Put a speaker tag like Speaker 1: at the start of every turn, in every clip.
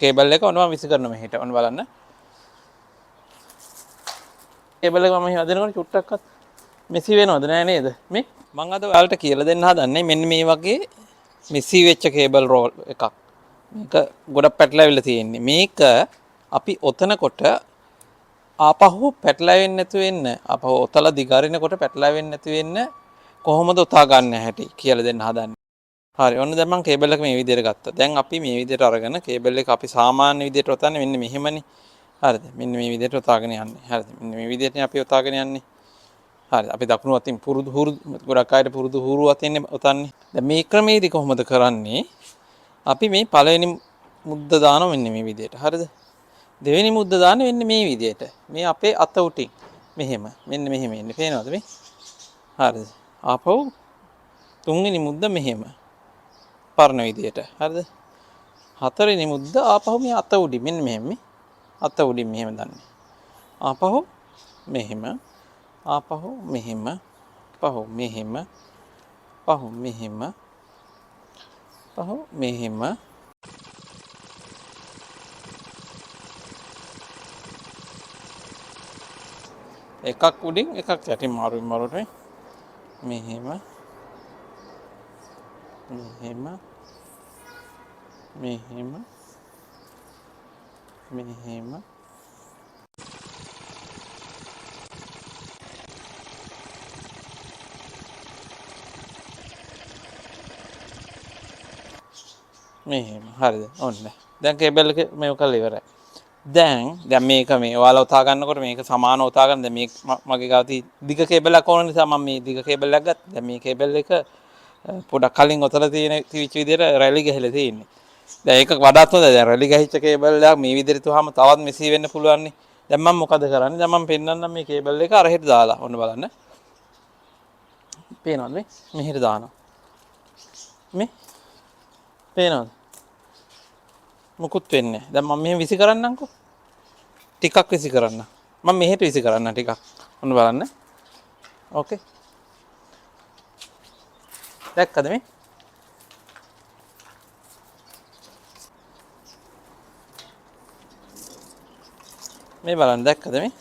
Speaker 1: Cable එක ඔන්න මම විසි කරනවා මෙහෙට. ඔන්න බලන්න. කේබල් එක මම මෙහෙ අදිනකොට චුට්ටක්වත් මෙසි වෙනවද නෑ නේද? මේ මම අද ඔයාලට කියලා දෙන්න හදන්නේ මෙන්න මේ වගේ මෙසි වෙච්ච කේබල් රෝල් එකක්. මේක ගොඩක් පැටලවිලා තියෙන්නේ. මේක අපි ඔතනකොට ආපහු පැටලෙන්නේ නැතු වෙන්න ආපහු ඔතල දිගාරිනකොට පැටලෙන්නේ නැති වෙන්න කොහොමද උතා ගන්න හැටි කියලා දෙන්න හදන්නේ. හරි ඔන්න දැන් මම කේබල් එක මේ විදිහට ගත්තා. දැන් අපි මේ විදිහට අරගෙන කේබල් එක අපි සාමාන්‍ය විදිහට ඔතන්නේ මෙන්න මෙහෙමනේ. හරිද? මෙන්න මේ විදිහට ඔතාගෙන යන්නේ. හරිද? මෙන්න මේ විදිහටනේ අපි ඔතාගෙන යන්නේ. හරි අපි දකුණු අතින් පුරුදු හුරු ගොඩක් අයට පුරුදු හුරු අතින් ඔතන්නේ. දැන් මේ ක්‍රමයේදී කොහොමද කරන්නේ? අපි මේ පළවෙනි මුද්ද දානවා මෙන්න මේ විදිහට. හරිද? දෙවෙනි මුද්ද දාන්නේ මෙන්න මේ විදිහට. මේ අපේ අත උටින් මෙහෙම. මෙන්න මෙහෙම එන්නේ. පේනවද මේ? හරිද? ආපහු තුන්වෙනි මුද්ද මෙහෙම. පරණ විදිහට. හරිද? හතරවෙනි මුද්ද ආපහු මේ අත උඩින් මෙන්න මෙහෙම. අත උඩින් මෙහෙම දාන්නේ. ආපහු මෙහෙම. ආපහු මෙහෙම. පහු මෙහෙම. පහු මෙහෙම. පහු මෙහෙම. එකක් උඩින් එකක් යටින් මාරුවෙන් මාරුවට මෙහෙම මෙහෙම මෙහෙම මෙහෙම මෙහෙම හරිද ඔන්න දැන් කේබල් එක මේක කරලා ඉවරයි දැන් මේක මේ ඔයාලා උතා ගන්නකොට මේක සමානව උතා ගන්න දැන් මේ මගේ ගාව දිග කේබල් එකක් ඕන නිසා මම මේ දිග කේබල් එකක් ගත්තා දැන් මේ කේබල් එක පොඩක් කලින් ඔතලා තියෙන තිවිච්ච විදිහට රැලි ගහලා තියෙන්නේ දැන් ඒක වඩාත් හොඳයි දැන් රැලි ගහිච්ච කේබල් එකක් මේ විදිහට තුවාම තවත් මෙසි වෙන්න පුළුවන් නේ දැන් මම මොකද කරන්නේ දැන් මම පෙන්නන්නම් මේ කේබල් එක අර හෙට දාලා ඔන්න බලන්න පේනවද මේ මෙහෙට දානවා මේ පේනවද මුකුත් වෙන්නේ නැහැ. දැන් මම මෙහෙම විසි කරන්නම්කෝ. ටිකක් විසි කරන්න. මම මෙහෙට විසි කරන්න ටිකක්. ඔන්න බලන්න. ඕකේ. දැක්කද මේ? මේ බලන්න දැක්කද මේ?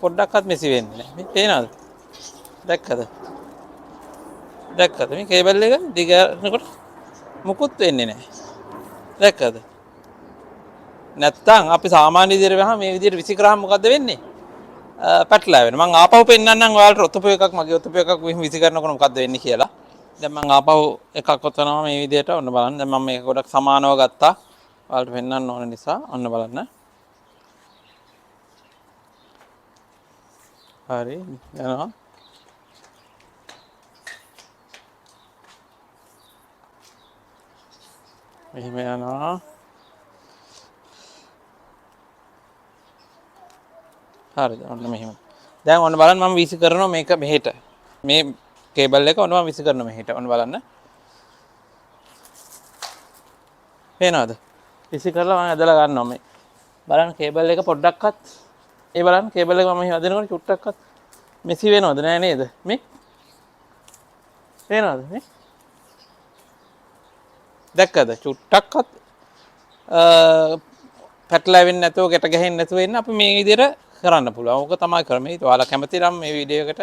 Speaker 1: පොඩ්ඩක්වත් මෙසි වෙන්නේ නැහැ. මේ පේනවද? දැක්කද? දැක්කද මේ කේබල් එක දිගනකොට මුකුත් වෙන්නේ නැහැ. දැක්කද? නැත්තම් අපි සාමාන්‍ය විදිහට වහම මේ විදිහට විසි කරාම මොකද්ද වෙන්නේ? පැටලලා වෙනවා. මම ආපහු පෙන්නන්නම් ඔයාලට ඔතපු එකක් මගේ ඔතපු එකක් විසි කරනකොට මොකද්ද වෙන්නේ කියලා. දැන් මම ආපහු එකක් ඔතනවා මේ විදිහට ඔන්න බලන්න. දැන් මම මේක ගොඩක් සමානව ගත්තා. ඔයාලට පෙන්නන්න ඕන නිසා ඔන්න බලන්න. හරි යනවා. මෙහෙම යනවා. හරිද? ඔන්න මෙහෙම. දැන් ඔන්න බලන්න මම විසි කරනවා මේක මෙහෙට. මේ කේබල් එක ඔන්න මම විසි කරනවා මෙහෙට. ඔන්න බලන්න. පේනවද? විසි කරලා මම ඇදලා ගන්නවා මේ. බලන්න කේබල් එක පොඩ්ඩක්වත් බලන්න කේබල් එක මම මෙහෙ අදිනකොට චුට්ටක්වත් මෙසි වෙනවද නෑ නේද? මේ පේනවද මේ? දැක්කද චුට්ටක්වත් පැටලෙන්නේ නැතුව ගැට ගැහෙන්නේ නැතුව ඉන්න අපි මේ විදිහට කරන්න පුළුවන්. ඕක තමයි ක්‍රමය. ඔයාලා කැමති නම් මේ වීඩියෝ එකට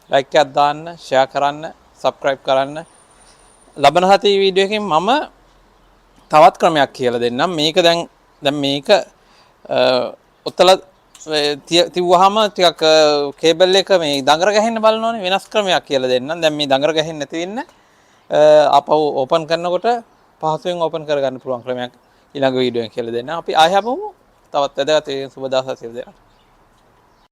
Speaker 1: ලයික් එකක් දාන්න, ෂෙයා කරන්න, සබ්ස්ක්‍රයිබ් කරන්න. ලබන සතියේ වීඩියෝ එකකින් මම තවත් ක්‍රමයක් කියලා දෙන්නම්. මේක දැන් මේක ඔතල තිව්වහම ටිකක් කේබල් එක මේ දඟර ගහන්න බලනෝනේ වෙනස් ක්‍රමයක් කියලා දෙන්නම්. දැන් මේ දඟර ගහන්නේ නැති වෙන්න අපව ඕපන් කරනකොට පහසුවෙන් ඕපන් කරගන්න පුළුවන් ක්‍රමයක් ඊළඟ වීඩියෝ එකෙන් කියලා දෙන්න. අපි ආයෙ හමුමු. තවත් වැදගත් සුබ දවසක් කියලා දෙන්න.